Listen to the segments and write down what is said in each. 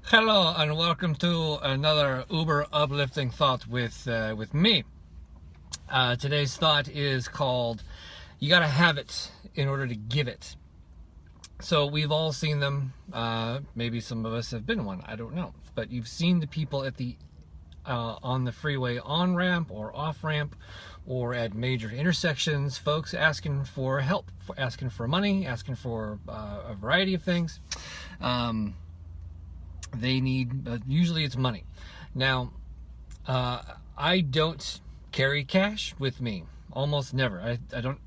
Hello and welcome to another Uber uplifting thought with me. Today's thought is called "You Gotta Have It in Order to Give It." So we've all seen them. Maybe some of us have been one. I don't know, but you've seen the people at the on the freeway on ramp or off ramp, or at major intersections. Folks asking for help, asking for money, asking for a variety of things. They need, usually it's money. Now, I don't carry cash with me, almost never. I don't,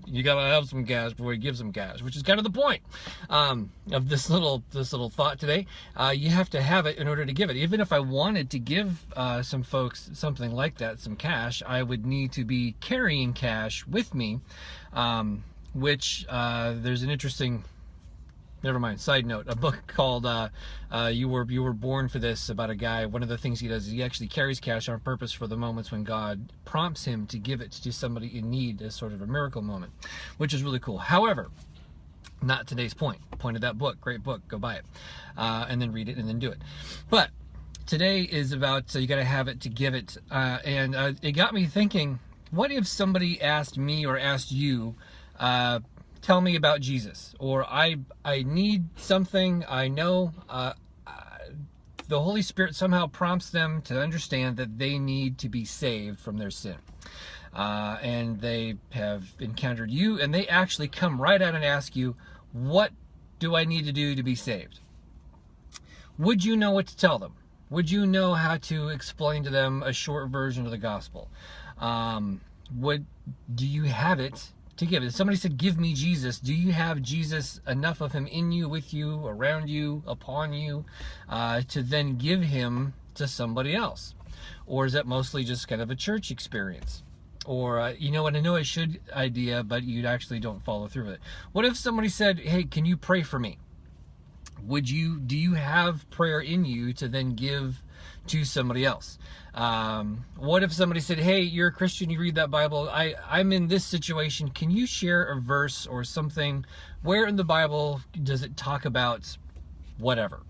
you gotta have some cash before you give some cash, which is kind of the point of this little thought today. You have to have it in order to give it. Even if I wanted to give some folks something like that, some cash, I would need to be carrying cash with me, which there's an interesting, never mind, side note, a book called you were born for this, about a guy. One of the things he does is he actually carries cash on purpose for the moments when God prompts him to give it to somebody in need, as sort of a miracle moment, which is really cool. However, not today's point of that book. Great book, go buy it and then read it and then do it. But today is about you got to have it to give it, and it got me thinking, what if somebody asked me or asked you, tell me about Jesus, or I need something. I know the Holy Spirit somehow prompts them to understand that they need to be saved from their sin, and they have encountered you, and they actually come right out and ask you, what do I need to do to be saved? Would you know what to tell them? Would you know how to explain to them a short version of the gospel? Do you have it to give it? If somebody said, give me Jesus, do you have Jesus, enough of him in you, with you, around you, upon you, to then give him to somebody else? Or is that mostly just kind of a church experience? Or, you know what, I know I should idea, but you actually don't follow through with it. What if somebody said, hey, can you pray for me? Do you have prayer in you to then give to somebody else? What if somebody said, hey, you're a Christian, you read that Bible, I'm in this situation, can you share a verse or something? Where in the Bible does it talk about whatever?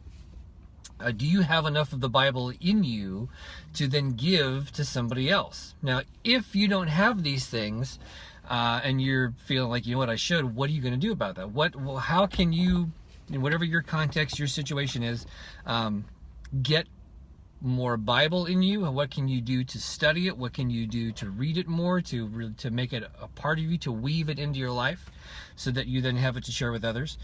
Do you have enough of the Bible in you to then give to somebody else? Now, if you don't have these things, and you're feeling like, you know what, I should, what are you going to do about that? How can you, in whatever your context, your situation is, get more Bible in you? What can you do to study it? What can you do to read it more, to make it a part of you, to weave it into your life so that you then have it to share with others?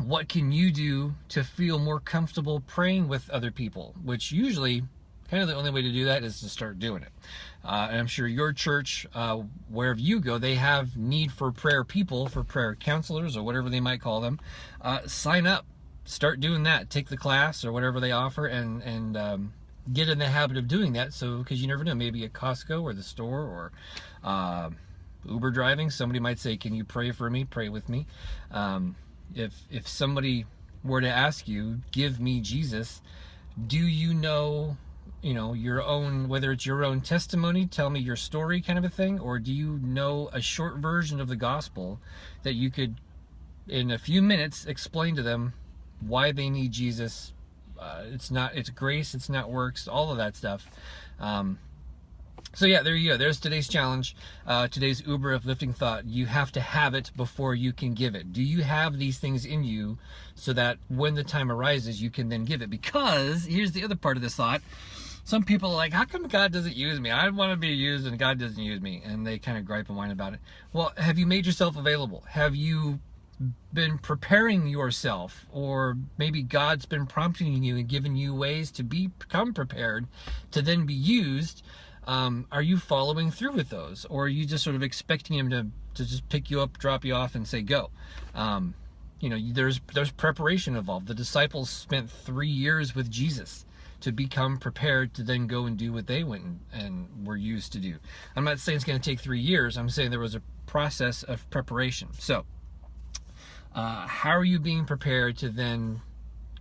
What can you do to feel more comfortable praying with other people? Which usually, kind of the only way to do that is to start doing it. And I'm sure your church, wherever you go, they have need for prayer people, for prayer counselors, or whatever they might call them. Sign up. Start doing that. Take the class or whatever they offer, and get in the habit of doing that. So, because you never know, maybe at Costco or the store or Uber driving, somebody might say, "Can you pray for me? Pray with me." If somebody were to ask you, "Give me Jesus," do you know your own, whether it's your own testimony, tell me your story kind of a thing, or do you know a short version of the gospel that you could, in a few minutes, explain to them why they need Jesus? It's grace, it's not works, all of that stuff. So yeah, there you go. There's today's challenge, today's Uber uplifting thought. You have to have it before you can give it. Do you have these things in you so that when the time arises, you can then give it? Because here's the other part of this thought. Some people are like, how come God doesn't use me? I want to be used and God doesn't use me. And they kind of gripe and whine about it. Well, have you made yourself available? Have you been preparing yourself? Or maybe God's been prompting you and giving you ways to become prepared to then be used. Are you following through with those? Or are you just sort of expecting him to just pick you up, drop you off, and say, go? There's preparation involved. The disciples spent 3 years with Jesus to become prepared to then go and do what they went and were used to do. I'm not saying it's going to take 3 years. I'm saying there was a process of preparation. So, how are you being prepared to then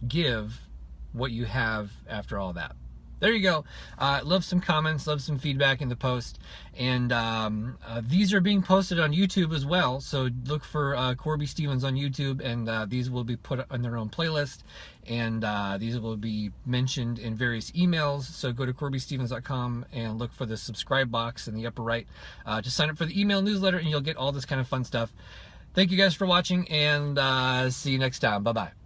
give what you have after all that? there you go. Love some comments, love some feedback in the post. And these are being posted on YouTube as well. So look for Corby Stevens on YouTube, and these will be put on their own playlist. And these will be mentioned in various emails. So go to corbystevens.com and look for the subscribe box in the upper right to sign up for the email newsletter, and you'll get all this kind of fun stuff. Thank you guys for watching, and see you next time. Bye-bye.